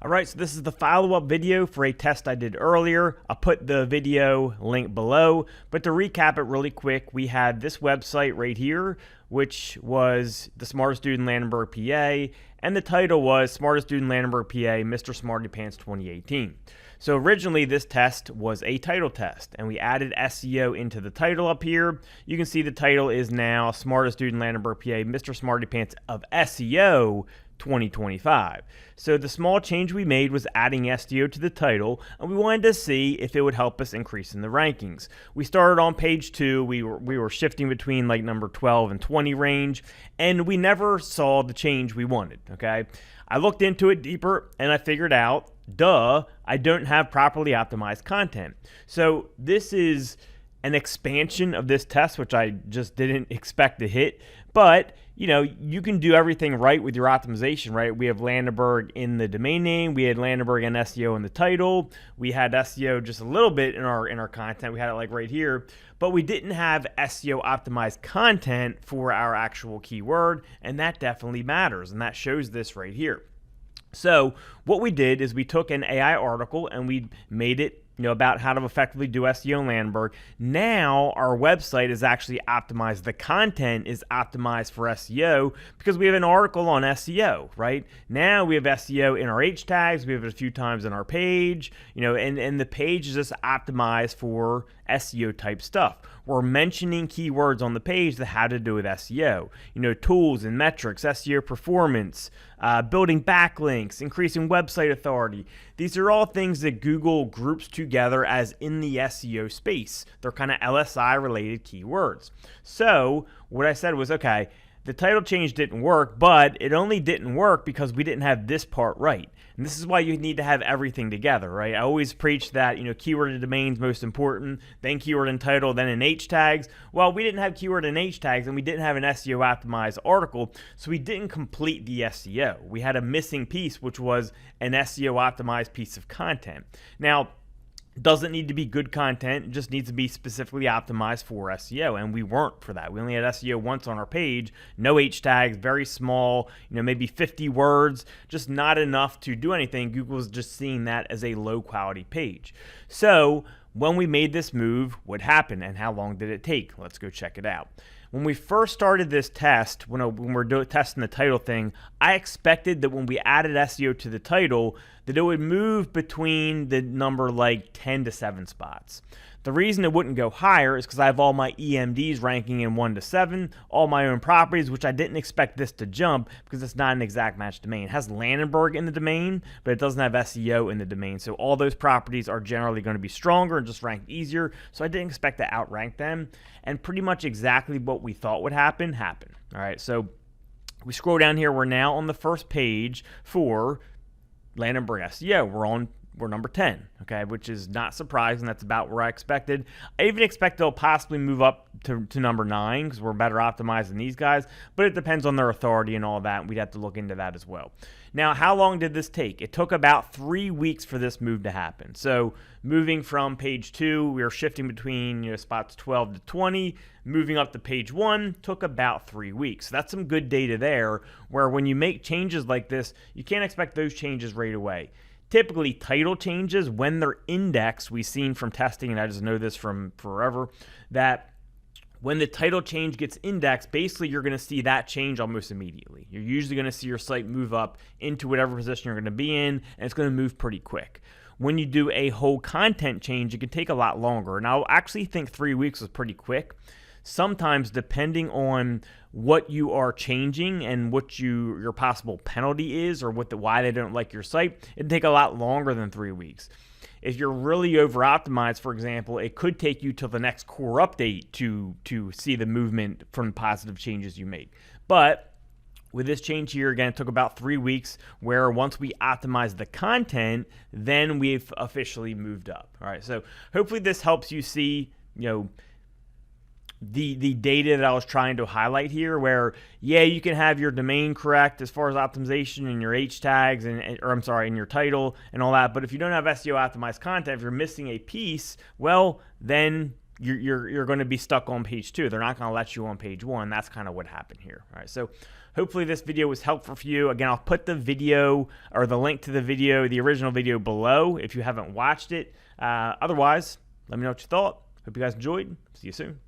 All right, so this is the follow-up video for a test I did earlier. I'll put the video link below, but to recap it really quick, we had this website right here, which was the Smartest Dude in Landenberg, PA, and the title was Smartest Dude in Landenberg, PA, Mr. Smarty Pants 2018. So originally this test was a title test, and we added SEO into the title up here. You can see the title is now Smartest Dude in Landenberg, PA, Mr. Smarty Pants of SEO 2025. So the small change we made was adding SEO to the title, and we wanted to see if it would help us increase in the rankings. We started on page 2. We were shifting between like number 12 and 20 range, and we never saw the change we wanted, okay? I looked into it deeper and I figured out, I don't have properly optimized content. So this is an expansion of this test, which I just didn't expect to hit. But, you know, you can do everything right with your optimization, right? We have Landenberg in the domain name. We had Landenberg and SEO in the title. We had SEO just a little bit in our content. We had it like right here. But we didn't have SEO optimized content for our actual keyword, and that definitely matters, and that shows this right here. So what we did is we took an AI article and we made it about how to effectively do SEO in Landenberg. Now our website is actually optimized. The content is optimized for SEO because we have an article on SEO, right? Now we have SEO in our H tags. We have it a few times on our page, and the page is just optimized for SEO type stuff. We're mentioning keywords on the page that have to do with SEO, tools and metrics, SEO performance, building backlinks, increasing website authority. These are all things that Google groups together as in the SEO space. They're kind of LSI related keywords. So what I said was, okay, the title change didn't work, but it only didn't work because we didn't have this part right. And this is why you need to have everything together, right? I always preach that, keyword and domain's most important, then keyword and title, then in H tags. Well, we didn't have keyword and H tags, and we didn't have an SEO optimized article, so we didn't complete the SEO. We had a missing piece, which was an SEO optimized piece of content. Now, doesn't need to be good content, it just needs to be specifically optimized for SEO, and we weren't for that. We only had SEO once on our page, no H tags, very small, maybe 50 words, just not enough to do anything. Google's just seeing that as a low quality page. So when we made this move, what happened and how long did it take? Let's go check it out. When we first started this test, when we're testing the title thing, I expected that when we added SEO to the title, that it would move between the number like 10 to 7 spots. The reason it wouldn't go higher is because I have all my EMDs ranking in 1 to 7, all my own properties, which I didn't expect this to jump because it's not an exact match domain. It has Landenberg in the domain, but it doesn't have SEO in the domain. So all those properties are generally going to be stronger and just ranked easier. So I didn't expect to outrank them. And pretty much exactly what we thought would happen, happened. All right, so we scroll down here. We're now on the first page for Landenberg SEO. We're number 10, okay, which is not surprising. That's about where I expected. I even expect they'll possibly move up to number 9 because we're better optimized than these guys, but it depends on their authority and all that, and we'd have to look into that as well. Now, how long did this take? It took about 3 weeks for this move to happen. So moving from page 2, we were shifting between spots 12 to 20. Moving up to page 1 took about 3 weeks. So that's some good data there, where when you make changes like this, you can't expect those changes right away. Typically, title changes, when they're indexed, we've seen from testing, and I just know this from forever, that when the title change gets indexed, basically you're going to see that change almost immediately. You're usually going to see your site move up into whatever position you're going to be in, and it's going to move pretty quick. When you do a whole content change, it can take a lot longer, and I'll actually think 3 weeks is pretty quick. Sometimes, depending on what you are changing and what your possible penalty is, or why they don't like your site, it can take a lot longer than 3 weeks. If you're really over-optimized, for example, it could take you till the next core update to see the movement from positive changes you make. But with this change here, again, it took about 3 weeks, where once we optimized the content, then we've officially moved up. All right, so hopefully this helps you see, the data that I was trying to highlight here, where, yeah, you can have your domain correct as far as optimization and your H tags and your title and all that, but if you don't have SEO optimized content, if you're missing a piece, well, then you're going to be stuck on page 2. They're not going to let you on page 1. That's kind of what happened here. All right, so hopefully this video was helpful for you. Again, I'll put the video or the link to the video, the original video, below if you haven't watched it. Otherwise, let me know what you thought. Hope you guys enjoyed. See you soon.